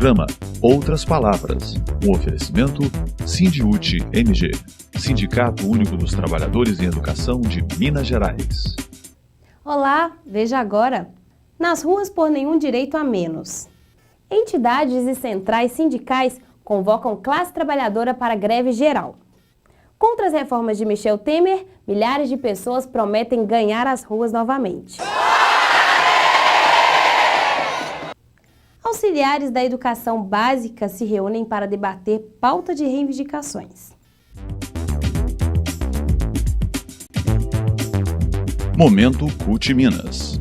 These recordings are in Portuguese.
programa Outras Palavras, um oferecimento Sindiúte MG, Sindicato Único dos Trabalhadores em Educação de Minas Gerais. Olá, veja agora. Nas ruas por nenhum direito a menos. Entidades e centrais sindicais convocam classe trabalhadora para greve geral. Contra as reformas de Michel Temer, milhares de pessoas prometem ganhar as ruas novamente. Auxiliares da educação básica se reúnem para debater pauta de reivindicações. Momento CUT Minas.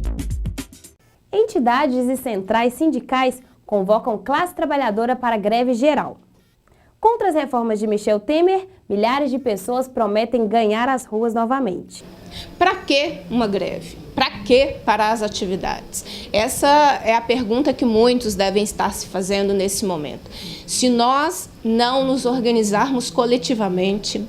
Entidades e centrais sindicais convocam classe trabalhadora para greve geral. Contra as reformas de Michel Temer, milhares de pessoas prometem ganhar as ruas novamente. Para que uma greve? Para que parar as atividades? Essa é a pergunta que muitos devem estar se fazendo nesse momento. Se nós não nos organizarmos coletivamente,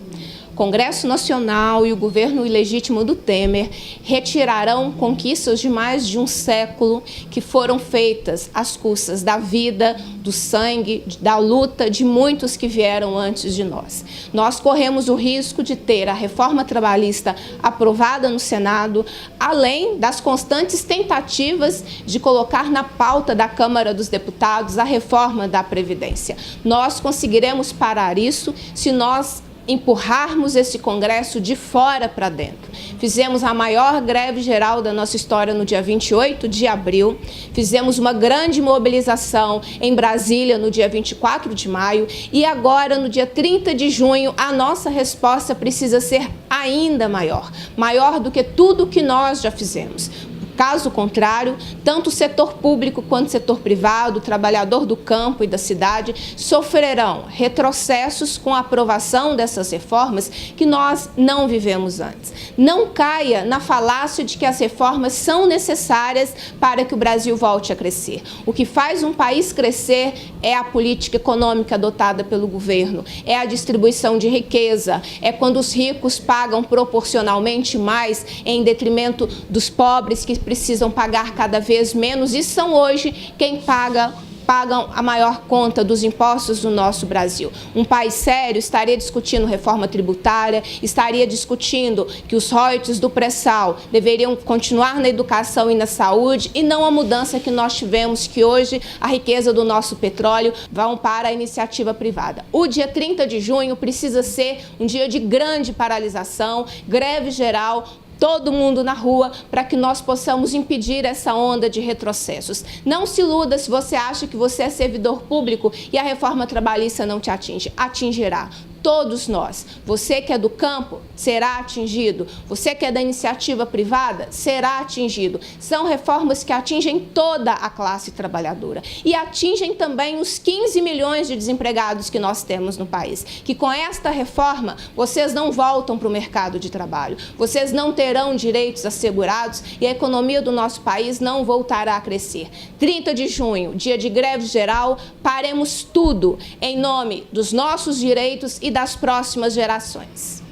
o Congresso Nacional e o governo ilegítimo do Temer retirarão conquistas de mais de um século que foram feitas às custas da vida, do sangue, da luta de muitos que vieram antes de nós. Nós corremos o risco de ter a reforma trabalhista aprovada no Senado, além das constantes tentativas de colocar na pauta da Câmara dos Deputados a reforma da Previdência. Nós conseguiremos parar isso se nós empurrarmos esse Congresso de fora para dentro. Fizemos a maior greve geral da nossa história no dia 28 de abril, fizemos uma grande mobilização em Brasília no dia 24 de maio e agora, no dia 30 de junho, a nossa resposta precisa ser ainda maior do que tudo que nós já fizemos. Caso contrário, tanto o setor público quanto o setor privado, o trabalhador do campo e da cidade, sofrerão retrocessos com a aprovação dessas reformas que nós não vivemos antes. Não caia na falácia de que as reformas são necessárias para que o Brasil volte a crescer. O que faz um país crescer é a política econômica adotada pelo governo, é a distribuição de riqueza, é quando os ricos pagam proporcionalmente mais em detrimento dos pobres que precisam pagar cada vez menos e são hoje quem pagam a maior conta dos impostos do nosso Brasil. Um país sério estaria discutindo reforma tributária, estaria discutindo que os royalties do pré-sal deveriam continuar na educação e na saúde e não a mudança que nós tivemos, que hoje a riqueza do nosso petróleo vão para a iniciativa privada. O dia 30 de junho precisa ser um dia de grande paralisação, greve geral, todo mundo na rua, para que nós possamos impedir essa onda de retrocessos. Não se iluda se você acha que você é servidor público e a reforma trabalhista não te atinge. Atingirá. Todos nós. Você que é do campo, será atingido. Você que é da iniciativa privada, será atingido. São reformas que atingem toda a classe trabalhadora. E atingem também os 15 milhões de desempregados que nós temos no país. Que com esta reforma, vocês não voltam para o mercado de trabalho. Vocês não terão direitos assegurados e a economia do nosso país não voltará a crescer. 30 de junho, dia de greve geral, paremos tudo em nome dos nossos direitos e das próximas gerações.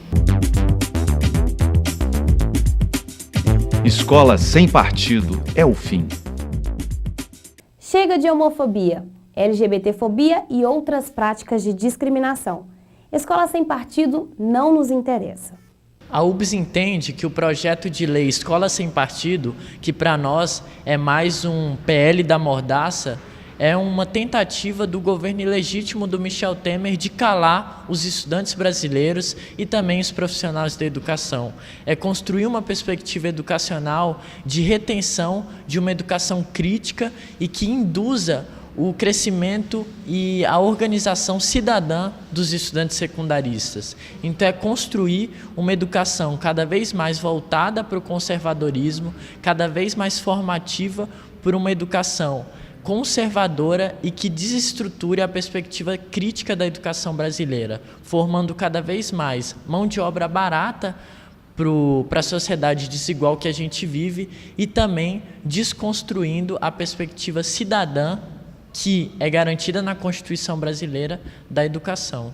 Escola sem partido é o fim. Chega de homofobia, LGBTfobia e outras práticas de discriminação. Escola sem partido não nos interessa. A UBS entende que o projeto de lei Escola Sem Partido, que para nós é mais um PL da mordaça, é uma tentativa do governo ilegítimo do Michel Temer de calar os estudantes brasileiros e também os profissionais da educação. É construir uma perspectiva educacional de retenção de uma educação crítica e que induza o crescimento e a organização cidadã dos estudantes secundaristas. Então é construir uma educação cada vez mais voltada para o conservadorismo, cada vez mais formativa por uma educação conservadora e que desestruture a perspectiva crítica da educação brasileira, formando cada vez mais mão de obra barata para a sociedade desigual que a gente vive e também desconstruindo a perspectiva cidadã que é garantida na Constituição brasileira da educação.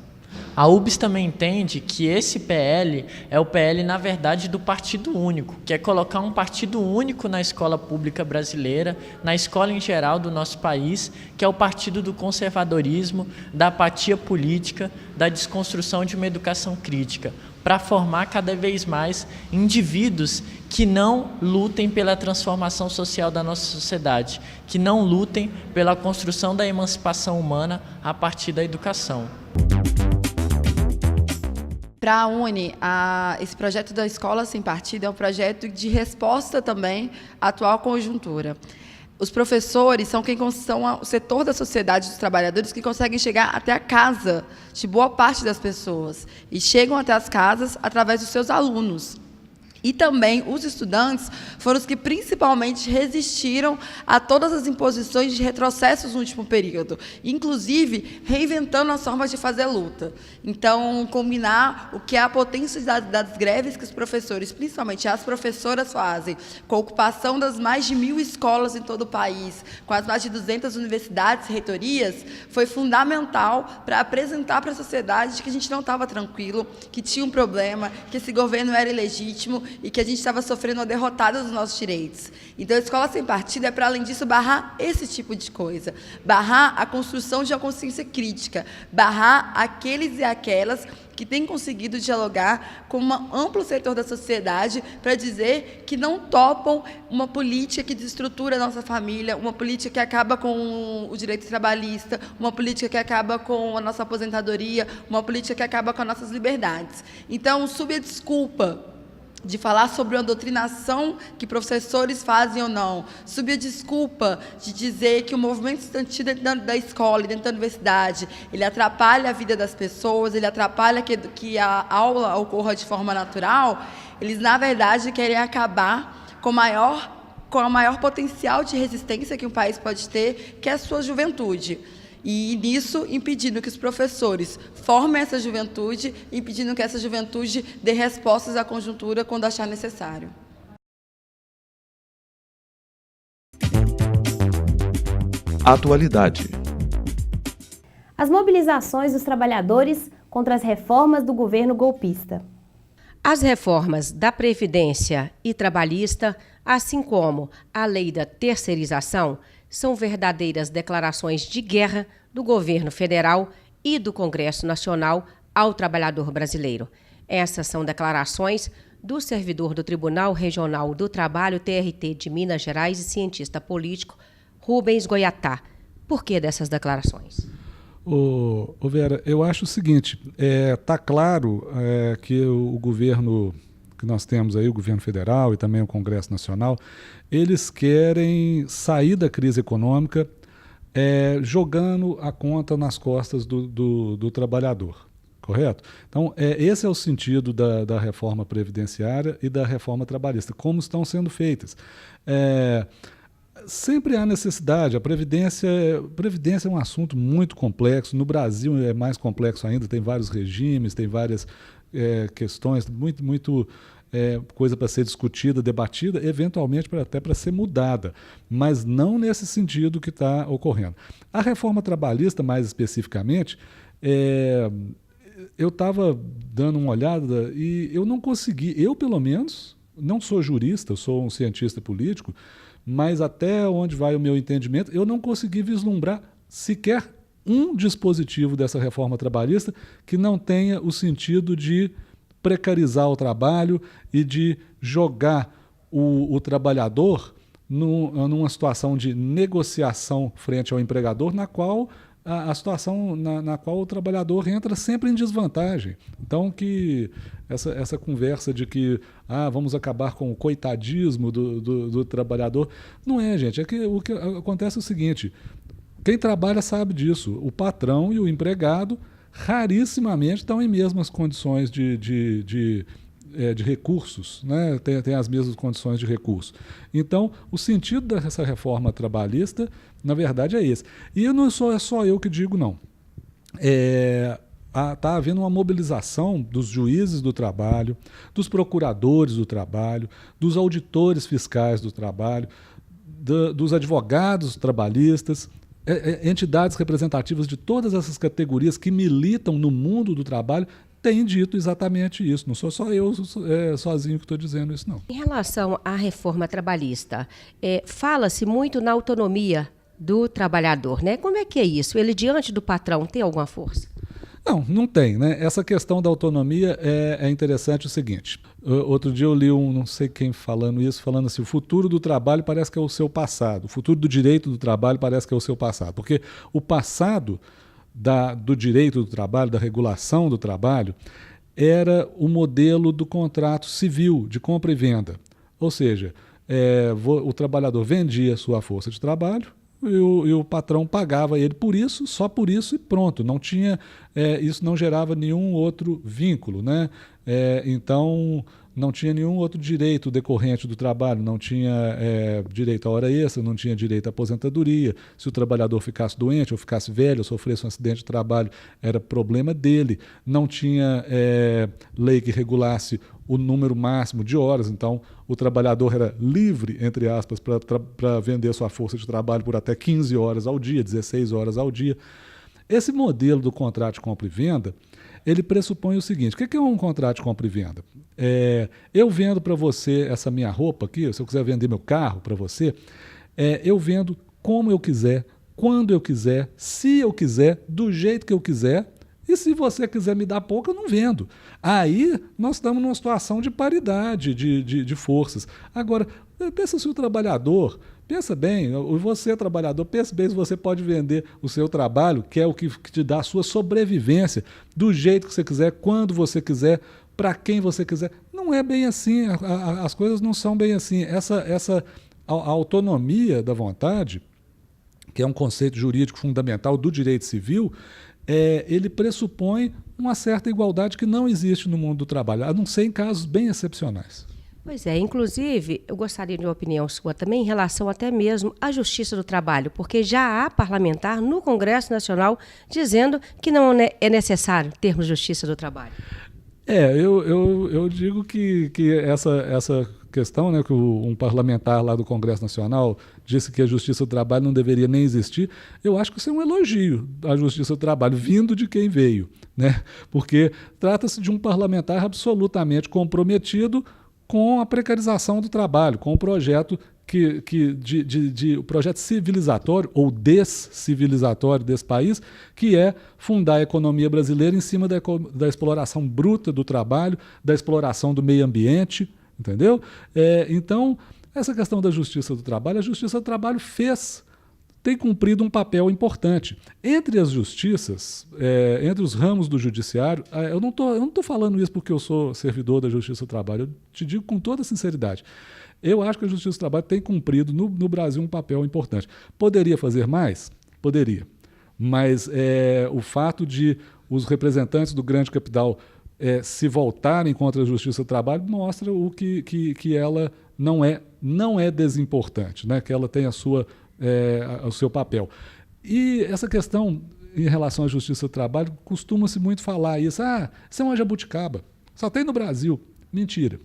A UBS também entende que esse PL é o PL, na verdade, do partido único, que é colocar um partido único na escola pública brasileira, na escola em geral do nosso país, que é o partido do conservadorismo, da apatia política, da desconstrução de uma educação crítica, para formar cada vez mais indivíduos que não lutem pela transformação social da nossa sociedade, que não lutem pela construção da emancipação humana a partir da educação. Para a UNE, esse projeto da Escola Sem Partido é um projeto de resposta também à atual conjuntura. Os professores são o setor da sociedade dos trabalhadores que conseguem chegar até a casa de boa parte das pessoas e chegam até as casas através dos seus alunos. E também os estudantes foram os que principalmente resistiram a todas as imposições de retrocessos no último período, inclusive reinventando as formas de fazer luta. Então, combinar o que é a potência das greves que os professores, principalmente as professoras, fazem, com a ocupação das mais de 1.000 escolas em todo o país, com as mais de 200 universidades e reitorias, foi fundamental para apresentar para a sociedade que a gente não estava tranquilo, que tinha um problema, que esse governo era ilegítimo e que a gente estava sofrendo uma derrotada dos nossos direitos. Então, a Escola Sem Partido é, para além disso, barrar esse tipo de coisa, barrar a construção de uma consciência crítica, barrar aqueles e aquelas que têm conseguido dialogar com um amplo setor da sociedade para dizer que não topam uma política que desestrutura a nossa família, uma política que acaba com o direito trabalhista, uma política que acaba com a nossa aposentadoria, uma política que acaba com as nossas liberdades. Então, sob a desculpa de falar sobre uma doutrinação que professores fazem ou não, sob a desculpa de dizer que o movimento estudantil dentro da escola e dentro da universidade, ele atrapalha a vida das pessoas, ele atrapalha que a aula ocorra de forma natural, eles, na verdade, querem acabar com o maior potencial de resistência que um país pode ter, que é a sua juventude. E, nisso, impedindo que os professores formem essa juventude, impedindo que essa juventude dê respostas à conjuntura quando achar necessário. Atualidade. As mobilizações dos trabalhadores contra as reformas do governo golpista. As reformas da Previdência e Trabalhista, assim como a lei da terceirização, são verdadeiras declarações de guerra do governo federal e do Congresso Nacional ao trabalhador brasileiro. Essas são declarações do servidor do Tribunal Regional do Trabalho, TRT, de Minas Gerais e cientista político Rubens Goiatá. Por que dessas declarações? Vera, eu acho o seguinte, está claro que o governo que nós temos aí, o governo federal e também o Congresso Nacional, eles querem sair da crise econômica jogando a conta nas costas do trabalhador, correto? Então, esse é o sentido da reforma previdenciária e da reforma trabalhista, como estão sendo feitas. Sempre há necessidade, a Previdência é um assunto muito complexo, no Brasil é mais complexo ainda, tem vários regimes, tem várias questões, muito coisa para ser discutida, debatida, eventualmente até para ser mudada, mas não nesse sentido que está ocorrendo. A reforma trabalhista, mais especificamente, eu estava dando uma olhada e eu não consegui, eu pelo menos, não sou jurista, eu sou um cientista político, mas até onde vai o meu entendimento, eu não consegui vislumbrar sequer um dispositivo dessa reforma trabalhista que não tenha o sentido de precarizar o trabalho e de jogar o trabalhador numa situação de negociação frente ao empregador, na qual a situação na qual o trabalhador entra sempre em desvantagem. Então, que essa conversa de que vamos acabar com o coitadismo do trabalhador, não é, gente. É que o que acontece é o seguinte, quem trabalha sabe disso, o patrão e o empregado rarissimamente estão em mesmas condições de recursos, né? Tem as mesmas condições de recurso. Então, o sentido dessa reforma trabalhista, na verdade, é esse. E não é só eu que digo, não. Está havendo uma mobilização dos juízes do trabalho, dos procuradores do trabalho, dos auditores fiscais do trabalho, dos advogados trabalhistas, entidades representativas de todas essas categorias que militam no mundo do trabalho têm dito exatamente isso. Não sou só eu sozinho que estou dizendo isso, não. Em relação à reforma trabalhista, fala-se muito na autonomia do trabalhador, né? Como é que é isso? Ele, diante do patrão, tem alguma força? Não tem, né? Essa questão da autonomia é interessante o seguinte. Outro dia eu li não sei quem falando assim, o futuro do trabalho parece que é o seu passado, o futuro do direito do trabalho parece que é o seu passado, porque o passado do direito do trabalho, da regulação do trabalho, era o modelo do contrato civil de compra e venda. Ou seja, o trabalhador vendia sua força de trabalho, e o patrão pagava ele por isso, só por isso e pronto. Não tinha, isso não gerava nenhum outro vínculo, né? Então, não tinha nenhum outro direito decorrente do trabalho, não tinha direito à hora extra, não tinha direito à aposentadoria. Se o trabalhador ficasse doente ou ficasse velho ou sofresse um acidente de trabalho, era problema dele. Não tinha lei que regulasse o número máximo de horas, então o trabalhador era livre, entre aspas, para vender sua força de trabalho por até 15 horas ao dia, 16 horas ao dia. Esse modelo do contrato de compra e venda, ele pressupõe o seguinte: o que é um contrato de compra e venda? Eu vendo para você essa minha roupa aqui, se eu quiser vender meu carro para você, eu vendo como eu quiser, quando eu quiser, se eu quiser, do jeito que eu quiser. E se você quiser me dar pouco, eu não vendo. Aí nós estamos numa situação de paridade de forças. Agora, pensa se o trabalhador, pensa bem, você trabalhador, pensa bem se você pode vender o seu trabalho, que é o que te dá a sua sobrevivência, do jeito que você quiser, quando você quiser, para quem você quiser. Não é bem assim, as coisas não são bem assim. A autonomia da vontade, que é um conceito jurídico fundamental do direito civil, ele pressupõe uma certa igualdade que não existe no mundo do trabalho, a não ser em casos bem excepcionais. Pois é, inclusive, eu gostaria de uma opinião sua também em relação até mesmo à Justiça do Trabalho, porque já há parlamentar no Congresso Nacional dizendo que não é necessário termos Justiça do Trabalho. Eu digo que essa questão, né, que um parlamentar lá do Congresso Nacional disse que a Justiça do Trabalho não deveria nem existir, eu acho que isso é um elogio à Justiça do Trabalho, vindo de quem veio, né? Porque trata-se de um parlamentar absolutamente comprometido com a precarização do trabalho, com o projeto o projeto civilizatório ou descivilizatório desse país, que é fundar a economia brasileira em cima da exploração bruta do trabalho, da exploração do meio ambiente, entendeu? Então, essa questão da Justiça do Trabalho, a Justiça do Trabalho tem cumprido um papel importante. Entre as justiças, entre os ramos do judiciário, eu não estou falando isso porque eu sou servidor da Justiça do Trabalho, eu te digo com toda sinceridade. Eu acho que a Justiça do Trabalho tem cumprido no Brasil um papel importante. Poderia fazer mais? Poderia. Mas o fato de os representantes do grande capital se voltarem contra a Justiça do Trabalho mostra que ela não é desimportante, né? Que ela tem o seu papel. E essa questão em relação à Justiça do Trabalho, costuma-se muito falar isso. Isso é uma jabuticaba. Só tem no Brasil. Mentira.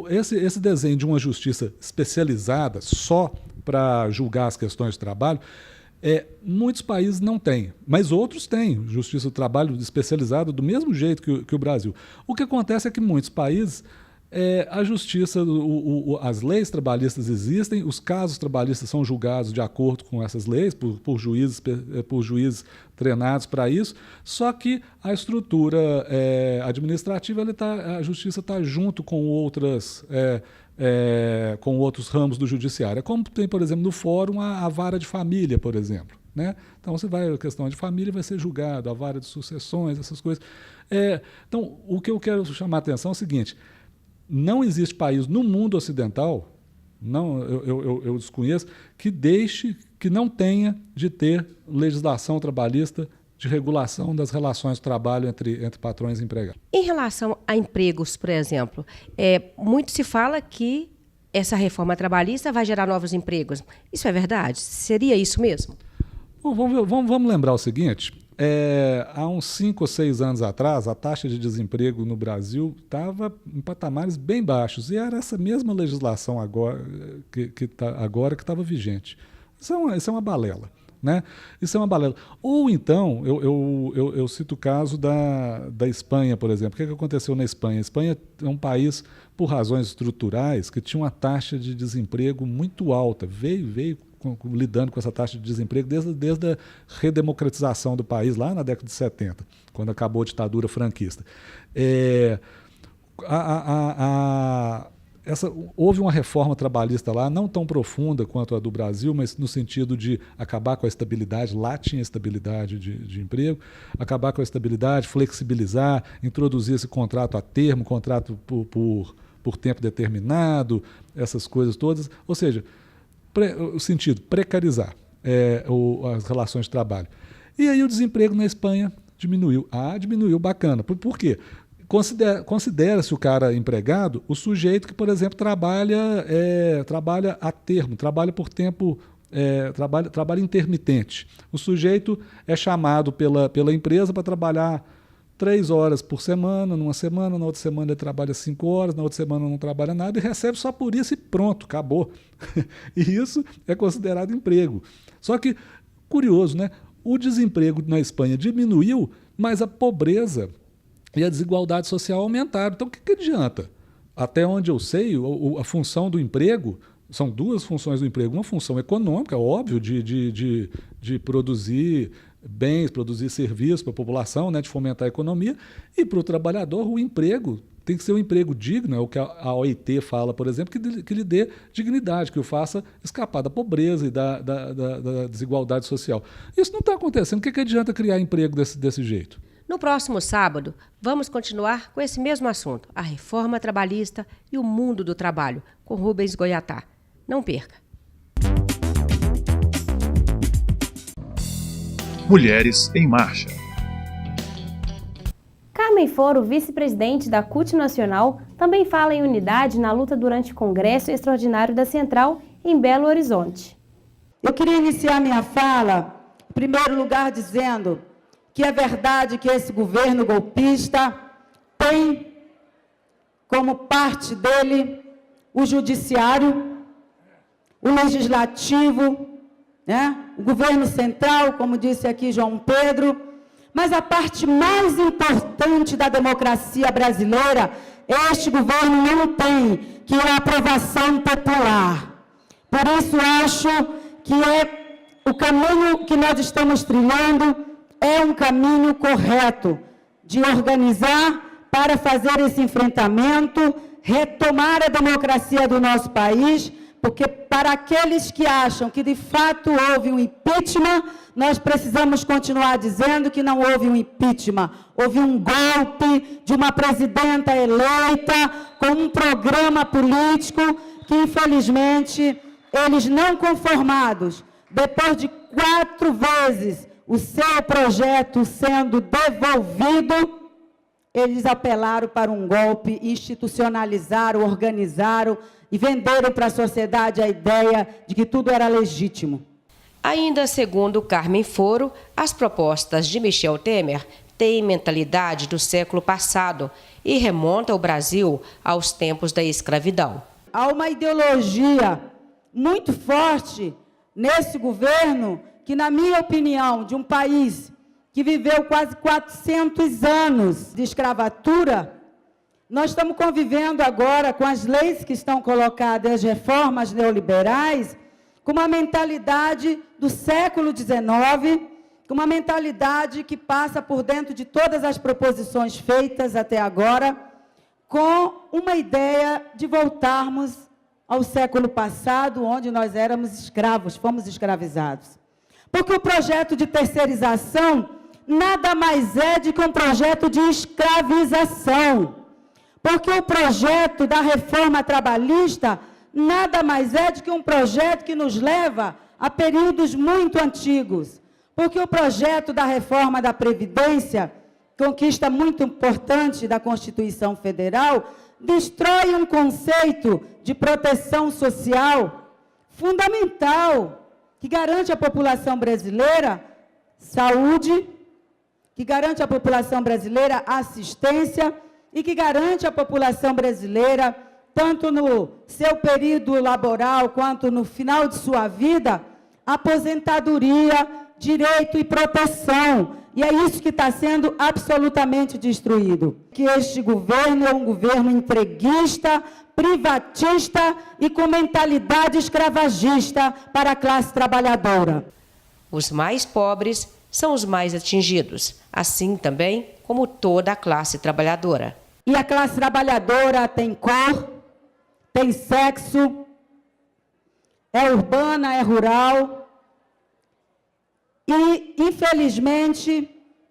Esse desenho de uma justiça especializada só para julgar as questões de trabalho, muitos países não têm, mas outros têm justiça do trabalho especializada do mesmo jeito que o Brasil. O que acontece é que muitos países, a justiça, as leis trabalhistas existem, os casos trabalhistas são julgados de acordo com essas leis, por juízes treinados para isso, só que a estrutura administrativa, a justiça está junto com com outros ramos do judiciário. É como tem, por exemplo, no fórum a vara de família, por exemplo. Né? Então, você vai, a questão de família vai ser julgado, a vara de sucessões, essas coisas. Então, o que eu quero chamar a atenção é o seguinte: não existe país no mundo ocidental, eu desconheço, que não tenha de ter legislação trabalhista de regulação das relações de trabalho entre patrões e empregados. Em relação a empregos, por exemplo, muito se fala que essa reforma trabalhista vai gerar novos empregos. Isso é verdade? Seria isso mesmo? Bom, vamos lembrar o seguinte: há uns 5 ou 6 anos atrás, a taxa de desemprego no Brasil estava em patamares bem baixos, e era essa mesma legislação agora que estava vigente. Isso é uma balela. Né? Isso é uma balela. Ou então, eu cito o caso da Espanha, por exemplo. O que aconteceu na Espanha? A Espanha é um país, por razões estruturais, que tinha uma taxa de desemprego muito alta. Veio lidando com essa taxa de desemprego desde a redemocratização do país, lá na década de 70, quando acabou a ditadura franquista. Houve uma reforma trabalhista lá, não tão profunda quanto a do Brasil, mas no sentido de acabar com a estabilidade. Lá tinha estabilidade de emprego, acabar com a estabilidade, flexibilizar, introduzir esse contrato a termo, contrato por tempo determinado, essas coisas todas. Ou seja, o sentido, precarizar as relações de trabalho. E aí o desemprego na Espanha diminuiu. Diminuiu, bacana. Por quê? Considera-se o cara empregado o sujeito que, por exemplo, trabalha a termo, trabalha por tempo, trabalha intermitente. O sujeito é chamado pela empresa para trabalhar 3 horas por semana, numa semana, na outra semana ele trabalha 5 horas, na outra semana não trabalha nada e recebe só por isso e pronto, acabou. E isso é considerado emprego. Só que, curioso, né? O desemprego na Espanha diminuiu, mas a pobreza e a desigualdade social aumentaram. Então, o que adianta? Até onde eu sei, a função do emprego, são 2 funções do emprego. Uma função econômica, óbvio, de produzir bens, produzir serviços para a população, né, de fomentar a economia, e para o trabalhador o emprego tem que ser um emprego digno, é o que a OIT fala, por exemplo, que lhe dê dignidade, que o faça escapar da pobreza e da desigualdade social. Isso não está acontecendo. O que adianta criar emprego desse jeito? No próximo sábado, vamos continuar com esse mesmo assunto, a reforma trabalhista e o mundo do trabalho, com Rubens Goiatá. Não perca! Mulheres em Marcha. Carmen Foro, vice-presidente da CUT Nacional, também fala em unidade na luta durante o Congresso Extraordinário da Central em Belo Horizonte. Eu queria iniciar minha fala, em primeiro lugar, dizendo que é verdade que esse governo golpista tem como parte dele o judiciário, o legislativo, né? O governo central, como disse aqui João Pedro, mas a parte mais importante da democracia brasileira, este governo não tem, que é a aprovação popular. Por isso, acho que o caminho que nós estamos trilhando é um caminho correto de organizar para fazer esse enfrentamento, retomar a democracia do nosso país, porque para aqueles que acham que de fato houve um impeachment, nós precisamos continuar dizendo que não houve um impeachment, houve um golpe de uma presidenta eleita com um programa político que, infelizmente, eles não conformados, depois de 4 vezes o seu projeto sendo devolvido, eles apelaram para um golpe, institucionalizaram, organizaram e venderam para a sociedade a ideia de que tudo era legítimo. Ainda segundo Carmen Foro, as propostas de Michel Temer têm mentalidade do século passado e remontam o Brasil aos tempos da escravidão. Há uma ideologia muito forte nesse governo que, na minha opinião, de um país que viveu quase 400 anos de escravatura, nós estamos convivendo agora com as leis que estão colocadas, as reformas neoliberais, com uma mentalidade do século XIX, com uma mentalidade que passa por dentro de todas as proposições feitas até agora, com uma ideia de voltarmos ao século passado, onde nós éramos escravos, fomos escravizados. Porque o projeto de terceirização nada mais é do que um projeto de escravização. Porque o projeto da reforma trabalhista nada mais é do que um projeto que nos leva a períodos muito antigos. Porque o projeto da reforma da Previdência, conquista muito importante da Constituição Federal, destrói um conceito de proteção social fundamental, que garante à população brasileira saúde, que garante à população brasileira assistência e que garante à população brasileira, tanto no seu período laboral quanto no final de sua vida, aposentadoria, direito e proteção. E é isso que está sendo absolutamente destruído. Que este governo é um governo entreguista, privatista e com mentalidade escravagista para a classe trabalhadora. Os mais pobres são os mais atingidos, assim também como toda a classe trabalhadora. E a classe trabalhadora tem cor, tem sexo, é urbana, é rural. E, infelizmente,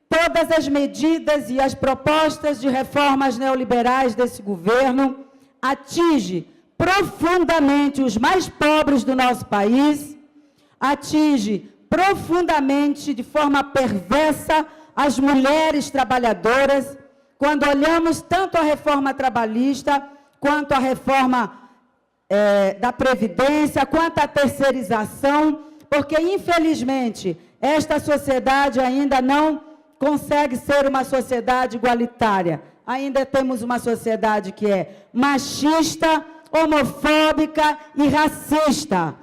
todas as medidas e as propostas de reformas neoliberais desse governo atingem profundamente os mais pobres do nosso país, atinge profundamente, de forma perversa, as mulheres trabalhadoras, quando olhamos tanto a reforma trabalhista, quanto a reforma da Previdência, quanto a terceirização, porque, infelizmente, esta sociedade ainda não consegue ser uma sociedade igualitária. Ainda temos uma sociedade que é machista, homofóbica e racista.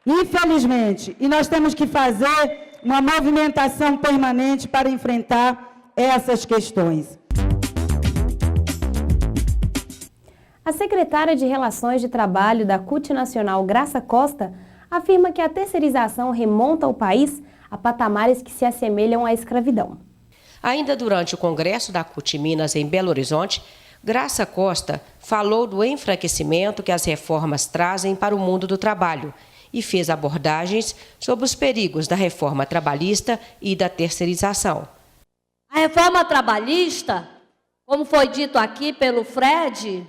Infelizmente, e nós temos que fazer uma movimentação permanente para enfrentar essas questões. A secretária de Relações de Trabalho da CUT Nacional, Graça Costa, afirma que a terceirização remonta o país a patamares que se assemelham à escravidão. Ainda durante o congresso da CUT Minas em Belo Horizonte, Graça Costa falou do enfraquecimento que as reformas trazem para o mundo do trabalho e fez abordagens sobre os perigos da reforma trabalhista e da terceirização. A reforma trabalhista, como foi dito aqui pelo Fred,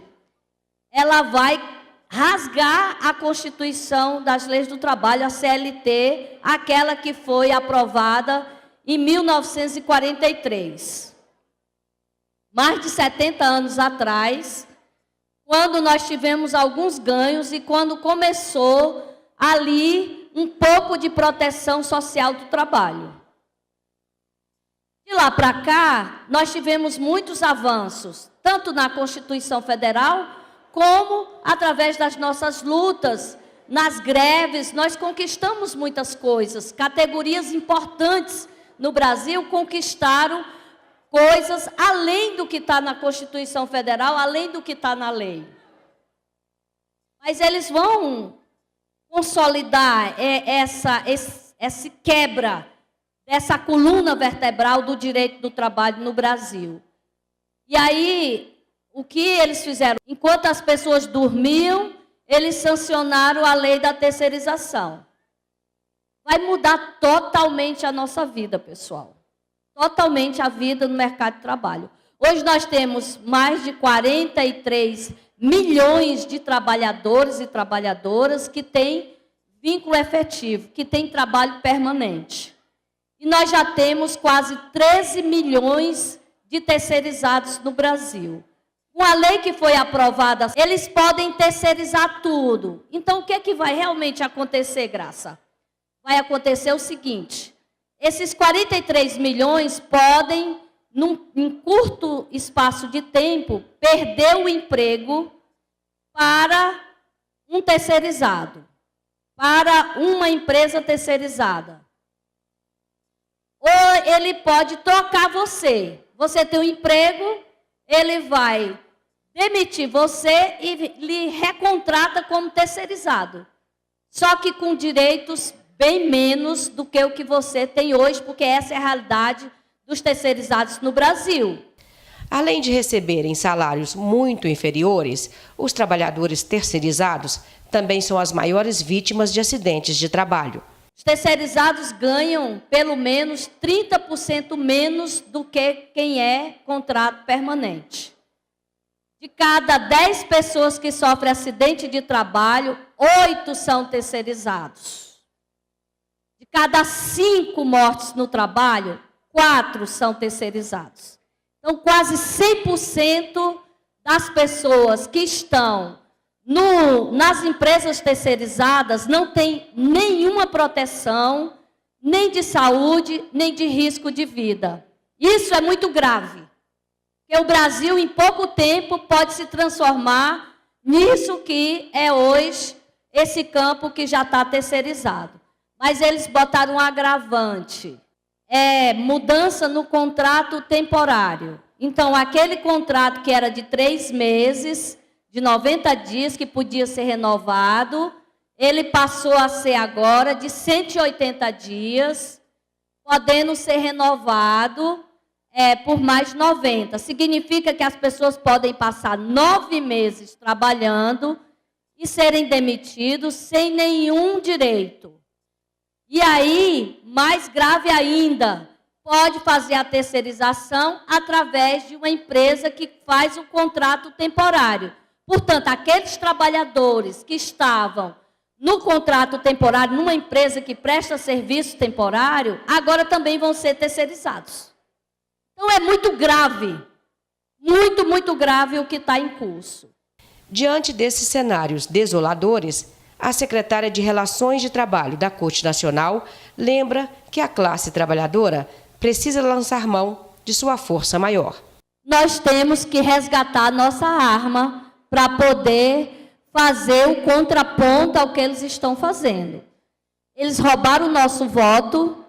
ela vai rasgar a Constituição das Leis do Trabalho, a CLT, aquela que foi aprovada em 1943. Mais de 70 anos atrás, quando nós tivemos alguns ganhos e quando começou ali um pouco de proteção social do trabalho. De lá para cá, nós tivemos muitos avanços, tanto na Constituição Federal, como através das nossas lutas, nas greves, nós conquistamos muitas coisas. Categorias importantes no Brasil conquistaram coisas além do que está na Constituição Federal, além do que está na lei. Mas eles vão consolidar essa quebra dessa coluna vertebral do direito do trabalho no Brasil. E aí, o que eles fizeram? Enquanto as pessoas dormiam, eles sancionaram a lei da terceirização. Vai mudar totalmente a nossa vida, pessoal. Totalmente a vida no mercado de trabalho. Hoje nós temos mais de 43 milhões de trabalhadores e trabalhadoras que têm vínculo efetivo, que têm trabalho permanente. E nós já temos quase 13 milhões de terceirizados no Brasil. Com a lei que foi aprovada, eles podem terceirizar tudo. Então, o que é que vai realmente acontecer, Graça? Vai acontecer o seguinte: esses 43 milhões podem, em curto espaço de tempo, perder o emprego para um terceirizado, para uma empresa terceirizada. Ou ele pode trocar você. Você tem um emprego, ele vai demitir você e lhe recontrata como terceirizado. Só que com direitos bem menos do que o que você tem hoje, porque essa é a realidade dos terceirizados no Brasil. Além de receberem salários muito inferiores, os trabalhadores terceirizados também são as maiores vítimas de acidentes de trabalho. Os terceirizados ganham pelo menos 30% menos do que quem é contrato permanente. De cada 10 pessoas que sofrem acidente de trabalho, 8 são terceirizados. De cada 5 mortes no trabalho, 4 são terceirizados. Então, quase 100% das pessoas que estão nas empresas terceirizadas não tem nenhuma proteção, nem de saúde, nem de risco de vida. Isso é muito grave. Porque o Brasil, em pouco tempo, pode se transformar nisso que é hoje esse campo que já está terceirizado. Mas eles botaram um agravante. Mudança no contrato temporário. Então, aquele contrato que era de 3 meses, de 90 dias, que podia ser renovado, ele passou a ser agora de 180 dias, podendo ser renovado por mais 90. Significa que as pessoas podem passar 9 meses trabalhando e serem demitidos sem nenhum direito. E aí, mais grave ainda, pode fazer a terceirização através de uma empresa que faz o contrato temporário. Portanto, aqueles trabalhadores que estavam no contrato temporário, numa empresa que presta serviço temporário, agora também vão ser terceirizados. Então, é muito grave, muito grave o que está em curso. Diante desses cenários desoladores, a secretária de Relações de Trabalho da CUT Nacional lembra que a classe trabalhadora precisa lançar mão de sua força maior. Nós temos que resgatar nossa arma para poder fazer o contraponto ao que eles estão fazendo. Eles roubaram o nosso voto,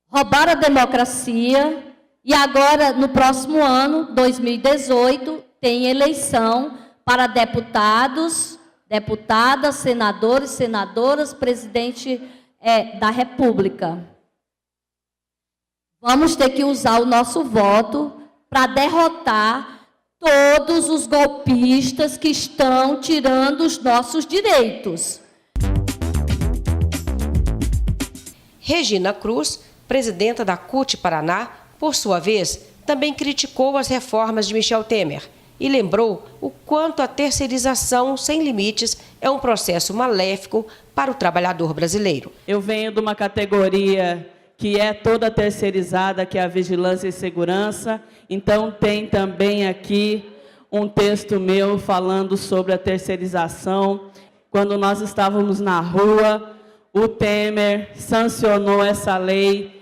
roubaram a democracia e agora, no próximo ano, 2018, tem eleição para deputados, deputadas, senadores, senadoras, presidente da República. Vamos ter que usar o nosso voto para derrotar todos os golpistas que estão tirando os nossos direitos. Regina Cruz, presidenta da CUT Paraná, por sua vez, também criticou as reformas de Michel Temer e lembrou o quanto a terceirização sem limites é um processo maléfico para o trabalhador brasileiro. Eu venho de uma categoria que é toda terceirizada, que é a vigilância e segurança. Então, tem também aqui um texto meu falando sobre a terceirização. Quando nós estávamos na rua, o Temer sancionou essa lei,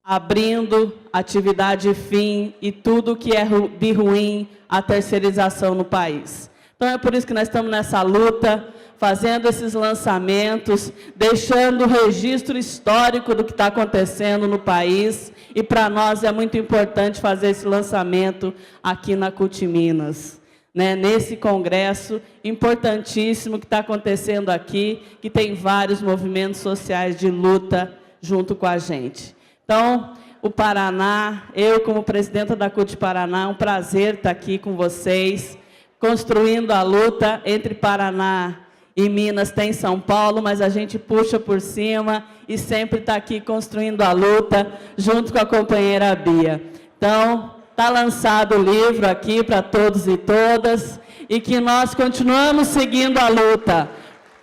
abrindo atividade fim e tudo que é de ruim a terceirização no país. Então, é por isso que nós estamos nessa luta, fazendo esses lançamentos, deixando o registro histórico do que está acontecendo no país. E para nós é muito importante fazer esse lançamento aqui na CUT Minas, né? Nesse congresso importantíssimo que está acontecendo aqui, que tem vários movimentos sociais de luta junto com a gente. Então, o Paraná, eu como presidenta da CUT Paraná, é um prazer estar aqui com vocês, construindo a luta entre Paraná e Minas. Tem São Paulo, mas a gente puxa por cima e sempre está aqui construindo a luta junto com a companheira Bia. Então, está lançado o livro aqui para todos e todas e que nós continuamos seguindo a luta.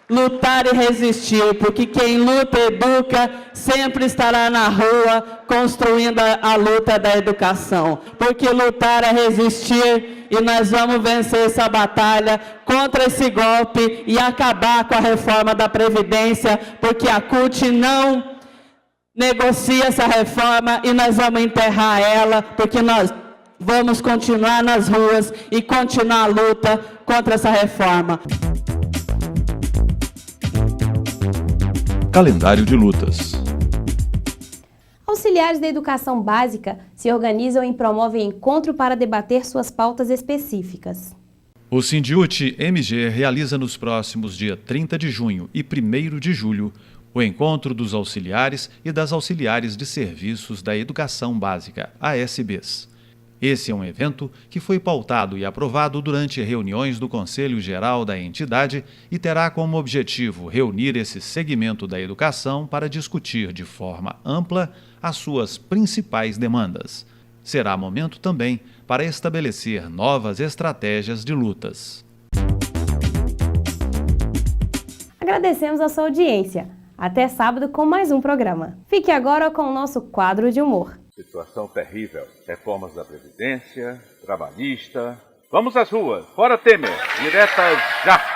Lutar e resistir, porque quem luta e educa sempre estará na rua construindo a luta da educação. Porque lutar é resistir e nós vamos vencer essa batalha contra esse golpe e acabar com a reforma da Previdência, porque a CUT não negocia essa reforma e nós vamos enterrar ela, porque nós vamos continuar nas ruas e continuar a luta contra essa reforma. Calendário de lutas. Auxiliares da educação básica se organizam e promovem encontro para debater suas pautas específicas. O Sindiúte-MG realiza nos próximos dia 30 de junho e 1º de julho o encontro dos auxiliares e das auxiliares de serviços da educação básica, ASBs. Esse é um evento que foi pautado e aprovado durante reuniões do Conselho Geral da entidade e terá como objetivo reunir esse segmento da educação para discutir de forma ampla as suas principais demandas. Será momento também para estabelecer novas estratégias de lutas. Agradecemos a sua audiência. Até sábado com mais um programa. Fique agora com o nosso quadro de humor. Situação terrível. Reformas da Previdência, trabalhista. Vamos às ruas. Fora Temer. Diretas já.